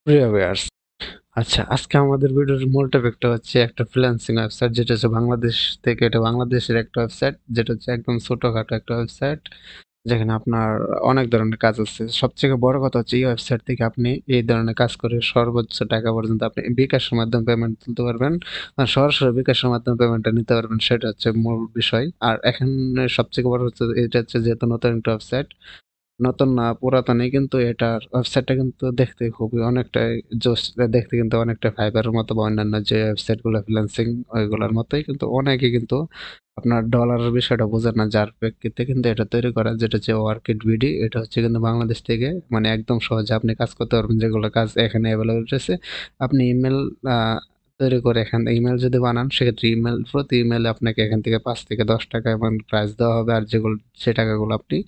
প্রিয় ভিউয়ার্স, আচ্ছা আজকে আমাদের ভিডিওর মূল টপিকটা হচ্ছে একটা ফ্রিল্যান্সিং ওয়েবসাইট যেটা হচ্ছে বাংলাদেশ থেকে, এটা বাংলাদেশের একটা ওয়েবসাইট যেটা হচ্ছে একদম ছোটখাটো একটা ওয়েবসাইট যেখানে আপনার অনেক ধরনের কাজ আছে। সবথেকে বড় কথা হচ্ছে এই ওয়েবসাইট থেকে আপনি এই ধরনের কাজ করে সর্বোচ্চ টাকা পর্যন্ত আপনি বিকাশের মাধ্যমে পেমেন্ট তুলতে পারবেন। আর সরাসরি বিকাশের মাধ্যমে পেমেন্টটা নিতে পারবেন, সেটা হচ্ছে মূল বিষয়। আর এখানে সবথেকে বড় হচ্ছে এটা হচ্ছে যেহেতু নতুন একটা ওয়েবসাইট, নতুন না পুরাতনই, কিন্তু এটার ওয়েবসাইটটা কিন্তু দেখতে খুবই অনেকটাই জোস। দেখতে কিন্তু অনেকটা ফাইবারের মতো বা অন্যান্য যে ওয়েবসাইটগুলো ফ্রিল্যান্সিং ওইগুলোর মতোই, কিন্তু অনেকে কিন্তু আপনার ডলারের বিষয়টা বোঝে না, যার প্রেক্ষিতে কিন্তু এটা তৈরি করা, যেটা হচ্ছে ওয়ার্কিট বিডি। এটা হচ্ছে কিন্তু বাংলাদেশ থেকে মানে একদম সহজে আপনি কাজ করতে পারবেন, যেগুলো কাজ এখানে অ্যাভেলেবল রয়েছে। আপনি ইমেল তৈরি করে এখান থেকে ইমেল যদি বানান, সেক্ষেত্রে ইমেল প্রতি ইমেলে আপনাকে এখান থেকে 5 থেকে 10 টাকা এমন প্রাইস দেওয়া হবে। আর যেগুলো সে টাকাগুলো আপনি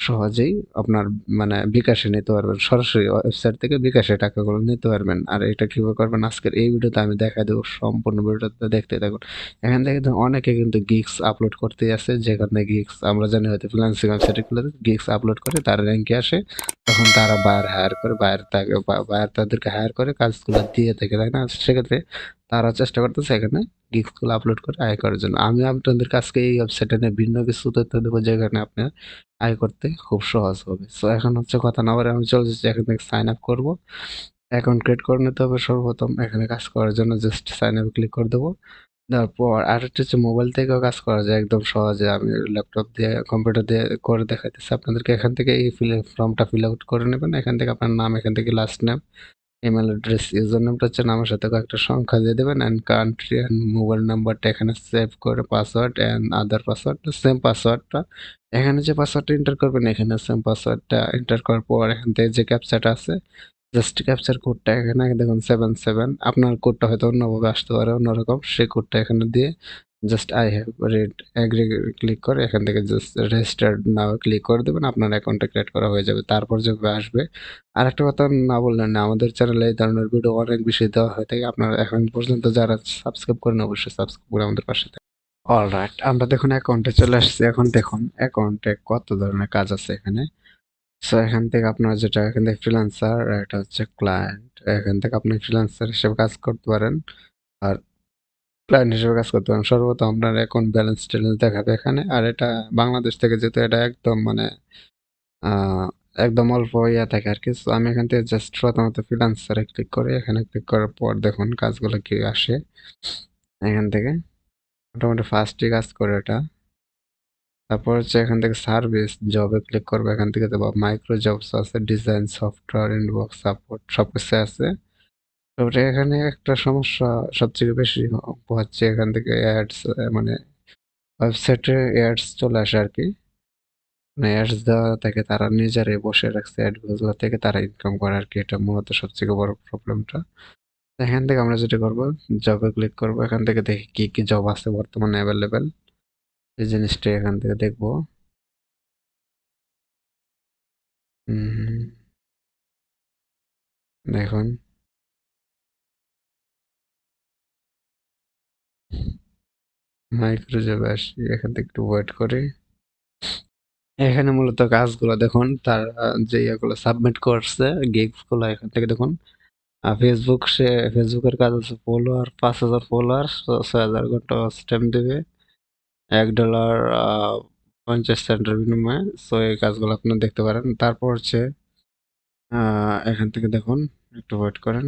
সহজেই আপনার মানে বিকাশে নিতে পারবেন। সরাসরি ওয়েবসাইট থেকে বিকাশে টাকাগুলো নিতে পারবেন। আর এটা কিভাবে করবেন আজকের এই ভিডিওতে আমি দেখায় দেবো। সম্পূর্ণ ভিডিওটা দেখতে থাকুন। এখান থেকে কিন্তু অনেকে কিন্তু গিগস আপলোড করতেই আছে, যেখানে গিগস আমরা জানি হয়তো ফ্রিল্যান্সিং ওয়েবসাইটগুলোতে গিগস আপলোড করে তারা র্যাঙ্কে আসে। তখন তারা বায়ার হায়ার করে, বায়ার তাদেরকে হায়ার করে কাজগুলো দিয়ে থাকে, তাই না? সেক্ষেত্রে তারা চেষ্টা করতেছে এখানে গিগসগুলো আপলোড করে আয় করার জন্য। আমি আপনাদের কাছকে এই ওয়েবসাইটটা নিয়ে ভিন্ন কিছু তথ্য দেবো, যেখানে আপনার আয় করতে খুব সহজ হবে। সো এখন হচ্ছে কথা না বলে আমি চলে যাচ্ছি, এখান থেকে সাইন আপ করবো। অ্যাকাউন্ট ক্রিয়েট করে নিতে হবে সর্বপ্রথম। এখানে কাজ করার জন্য জাস্ট সাইন আপ ক্লিক করে দেবো। তারপর আরেকটা হচ্ছে মোবাইল থেকেও কাজ করা যায় একদম সহজে। আমি ল্যাপটপ দিয়ে কম্পিউটার দিয়ে করে দেখাইতেছি আপনাদেরকে। এখান থেকে এই ফর্মটা ফিল আউট করে নেবেন। এখান থেকে আপনার নাম, এখান থেকে last name, email address, user নেমটা হচ্ছে নামের সাথে কয়েকটা সংখ্যা দিয়ে দেবেন, অ্যান্ড কান্ট্রি অ্যান্ড মোবাইল নাম্বারটা এখানে সেভ করে password and other password, same পাসওয়ার্ডটা এখানে যে পাসওয়ার্ডটা এন্টার করবেন, এখানে সেম পাসওয়ার্ডটা এন্টার করার পর এখান থেকে যে ক্যাপচাটা আছে, জাস্ট ক্যাপচার কোডটা এখানে দেখুন 77। আপনার কোডটা হয়তো অন্যভাবে আসতে পারে, অন্যরকম। সেই কোডটা এখানে দিয়ে just I have read agri click করে এখান থেকে জাস্ট রেজিস্টার্ড নাও ক্লিক করে দেবেন। আপনার অ্যাকাউন্টটা ক্রিয়েট করা হয়ে যাবে। তারপর যেভাবে আসবে, আরেকটা কথা না বললেন না, আমাদের চ্যানেলে এই ধরনের ভিডিও অনেক বেশি দেওয়া হয়ে থাকে। আপনারা এখন পর্যন্ত যারা সাবস্ক্রাইব করেন, অবশ্যই সাবস্ক্রাইব করে আমাদের পাশে থাকুন। অলরাইট, আমরা দেখুন অ্যাকাউন্টে চলে আসছি। এখন দেখুন অ্যাকাউন্টে কত ধরনের কাজ আছে এখানে। সো এখান থেকে আপনার যেটা, এখান থেকে ফ্রিল্যান্সার, এটা হচ্ছে ক্লায়েন্ট। এখান থেকে আপনি ফ্রিল্যান্সার হিসেবে কাজ করতে পারেন, আর ক্লায়েন্ট হিসেবে কাজ করতে পারেন। সর্বপ্রথম আপনার অ্যাকাউন্ট ব্যালেন্স ট্যালেন্স দেখাবে এখানে। আর এটা বাংলাদেশ থেকে, যেহেতু এটা একদম মানে আহ, একদম অল্প ইয়া থাকে আর কি। So আমি এখান থেকে জাস্ট প্রথমত ফ্রিল্যান্সারে ক্লিক করে, এখানে ক্লিক করার পর দেখুন কাজগুলো কি আসে এখান থেকে। মোটামুটি ফার্স্টই কাজ করে এটা। তারপর হচ্ছে এখান থেকে সার্ভিস জবে ক্লিক করবো। এখান থেকে দেবো মাইক্রো জবস আছে, ডিজাইন, সফটওয়্যার, ইনবক্স সাপোর্ট, সবকিছু আছে। তারপরে এখানে একটা সমস্যা সবথেকে বেশি হচ্ছে, এখান থেকে অ্যাডস, মানে ওয়েবসাইটে অ্যাডস চলে আসে আর কি। মানে অ্যাডস দেওয়া থাকে, তারা নিজেরাই বসে রাখছে, অ্যাডগুলো থেকে তারা ইনকাম করে আর কি। এটা মূলত সবথেকে বড় প্রবলেমটা। এখান থেকে আমরা যেটা করবো, জবে ক্লিক করবো। এখান থেকে দেখি কি কি জব আছে বর্তমানে অ্যাভেলেবেল, এই জিনিসটা এখান থেকে দেখবো। উম, দেখুন মাইক্রো জবে আসি, এখান থেকে একটু ওয়েট করি। এখানে মূলত কাজগুলো দেখুন, তার যে ইয়েগুলো সাবমিট করছে, গিগস গুলো এখান থেকে দেখুন। ফেসবুক, সে ফেসবুকের কাজ আছে ফলোয়ার, 5,000 ফলোয়ার, 6,000 ঘন্টা স্ট্যাম্প দেবে, $1 50 সেন্টের বিনিময়ে। সো এই কাজগুলো আপনি দেখতে পারেন। তারপর হচ্ছে এখান থেকে দেখুন, একটু ওয়েট করেন।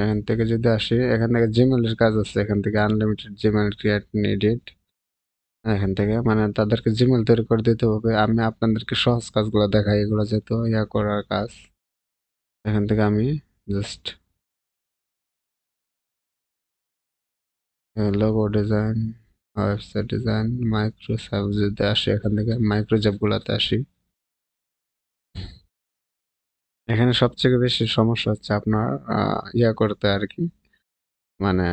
এখান থেকে যদি আসি, এখান থেকে জিমেলের কাজ আছে। এখান থেকে আনলিমিটেড জিমেল ক্রিয়েট নিডেড। এখান থেকে মানে তাদেরকে জিমেল তৈরি করে দিতে হবে। আমি আপনাদেরকে সহজ কাজগুলো দেখাই, এগুলো যেহেতু ইয়া করার কাজ। এখান থেকে আমি just logo design, website design, micro সাবজেক্টে আসি। এখান থেকে মাইক্রো জবগুলোতে আসি। এখানে সবথেকে বেশি সমস্যা হচ্ছে আপনার ইয়া করতে আর কি, মানে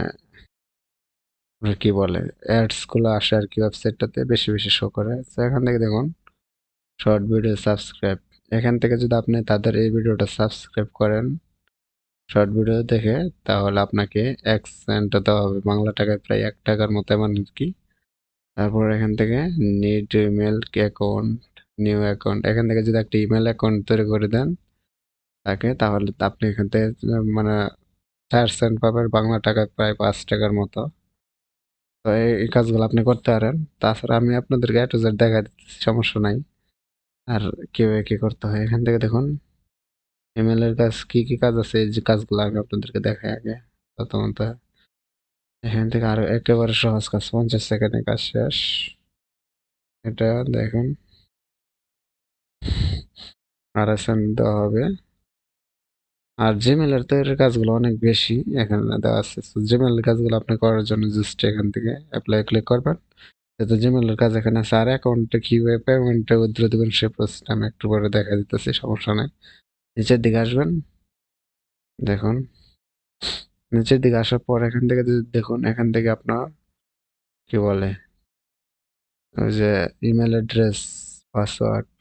কি বলে, অ্যাডস গুলো আসে আর কি ওয়েবসাইটটাতে বেশি বেশি শো করে। তো এখান থেকে দেখুন শর্ট ভিডিও সাবস্ক্রাইব। এখান থেকে যদি আপনি তাদের এই ভিডিওটা সাবস্ক্রাইব করেন শর্ট ভিডিও দেখে, তাহলে আপনাকে 1 সেন্ট দেওয়া হবে, বাংলা টাকায় প্রায় 1 টাকার মতো এমন আর কি। তারপর এখান থেকে need email account, new account, এখান থেকে যদি একটা ইমেল অ্যাকাউন্ট তৈরি করে দেন, থাকে তাহলে তো আপনি এখান থেকে মানে 4 সেন্ট পাবেন বাংলা টাকায় প্রায় 5 টাকার মতো। তো এই কাজগুলো আপনি করতে পারেন। তাছাড়া আমি আপনাদেরকে A to Z দেখাই দিতেছি, সমস্যা নাই। আর কিভাবে কি করতে হয় এখান থেকে দেখুন, ইমেলের কাজ কি কি কাজ আছে, এই যে কাজগুলো আমি আপনাদেরকে দেখাই আগে। প্রথমত এখান থেকে আরো একেবারে সহজ কাজ, 50 সেকেন্ডে কাজ শেষ। এটা দেখুন, RSN দেওয়া হবে। আর জিমেলের তৈরির কাজগুলো অনেক বেশি এখানে দেওয়া আছে। জিমেলের কাজগুলো আপনি করার জন্য জাস্ট এখান থেকে অ্যাপ্লাই ক্লিক করবেন। যেহেতু জিমেলের কাজ এখানে আছে, আর অ্যাকাউন্টে কিভাবে পেমেন্টটা উইথড্র দিবেন সে প্রসেসটা আমি একটু পরে দেখা দিতেছি, সমস্যা নাই। নিচের দিকে আসবেন, দেখুন নিচের দিকে আসার পর এখান থেকে যদি দেখুন, এখান থেকে আপনার কি বলে ওই যে ইমেল অ্যাড্রেস, পাসওয়ার্ড,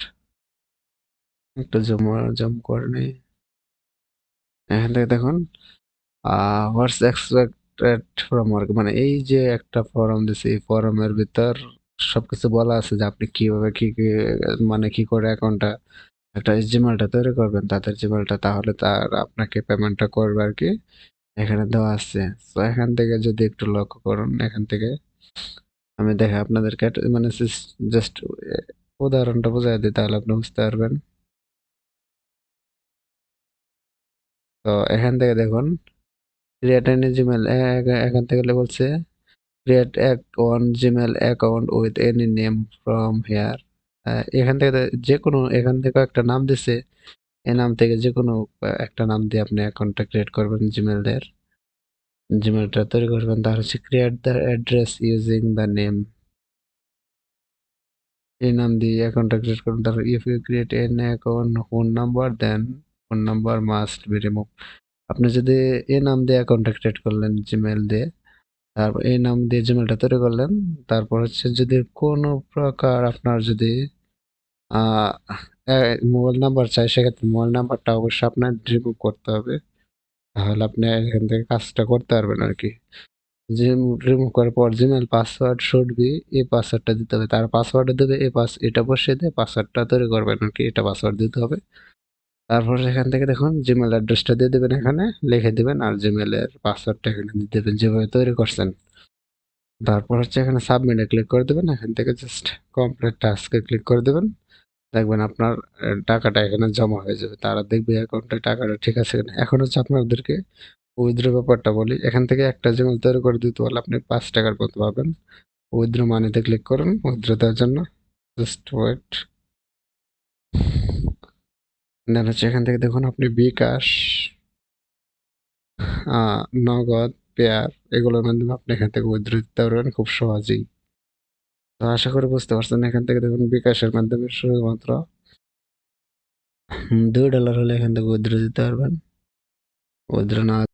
একটু জুম জুম করে নিই। এখান থেকে দেখুন হোয়াটস এক্সপেক্টেড ফ্রম ওয়ার্ক, মানে এই যে একটা ফর্ম দিছে, এই ফর্মের ভিতর সবকিছু বলা আছে যে আপনি কিভাবে কি কি মানে কি করে অ্যাকাউন্টটা একটা জিমেলটা তৈরি করবেন, তাদের জিমেলটা, তাহলে তার আপনাকে পেমেন্টটা করবে আর কি, এখানে দেওয়া আছে। তো এখান থেকে যদি একটু লক্ষ্য করুন, এখান থেকে আমি দেখে আপনাদেরকে মানে জাস্ট উদাহরণটা বোঝাই দিই, তাহলে আপনি বুঝতে পারবেন। তো এখান থেকে দেখুন, ক্রিয়েট এনি জিমেল, এখান থেকে বলছে create one Gmail account with any name from here। এখান থেকে যে কোনো, এখান থেকে একটা নাম দিছে, এই নাম থেকে যে কোনো একটা নাম দিয়ে আপনি অ্যাকাউন্টটা ক্রিয়েট করবেন, জিমেলটা তৈরি করবেন। তার হচ্ছে create the address using the name, এই নাম দিয়ে অ্যাকাউন্টটা ক্রিয়েট করবেন। তারপর if you create an account phone number then phone number must be remove. আপনি যদি এই নাম দিয়ে অ্যাকাউন্টটা ক্রিয়েট করলেন জিমেল দিয়ে, তারপর এই নাম দিয়ে জিমেলটা তৈরি করলেন, তারপর হচ্ছে যদি কোনো প্রকার আপনার যদি মোবাইল নাম্বার চাই, সেক্ষেত্রে মোবাইল নাম্বারটা অবশ্যই আপনার রিমুভ করতে হবে, তাহলে আপনি এখান থেকে কাজটা করতে পারবেন আর কি। যে রিমুভ করার পর জিমেল পাসওয়ার্ড শুড বি, এই পাসওয়ার্ডটা দিতে হবে, তার পাসওয়ার্ডও দেবে, এই এটা বসিয়ে দিয়ে পাসওয়ার্ডটা তৈরি করবেন আর কি, এটা পাসওয়ার্ড দিতে হবে। তারপর এখান থেকে দেখুন জিমেল অ্যাড্রেসটা দিয়ে দেবেন, এখানে লিখে দিবেন, আর জিমেলের পাসওয়ার্ডটা এখানে দিয়ে দেবেন যেভাবে তৈরি করছেন। তারপর হচ্ছে এখানে সাবমিটে ক্লিক করে দেবেন, এখান থেকে জাস্ট কমপ্লিট টাস্কে ক্লিক করে দেবেন। দেখবেন আপনার টাকাটা এখানে জমা হয়ে যাবে, তারা দেখবে অ্যাকাউন্টে টাকাটা ঠিক আছে কিনা। এখন হচ্ছে আপনাদেরকে উইথড্র ব্যাপারটা বলি। এখান থেকে একটা জিমেল তৈরি করে দিতে পারলে আপনি 5 টাকার মতো পাবেন। উইথড্র মানিতে ক্লিক করুন উইথড্র দেওয়ার জন্য, জাস্ট ওয়েট। দেন হচ্ছে এখান থেকে দেখুন আপনি বিকাশ, নগদ, পেয়ার, এগুলোর মাধ্যমে আপনি এখান থেকে উইথড্র দিতে পারবেন খুব সহজেই। তো আশা করি বুঝতে পারছেন। এখান থেকে দেখুন বিকাশের মাধ্যমে শুধুমাত্র $2 হলে এখান থেকে উইথড্র দিতে পারবেন। উইথড্র না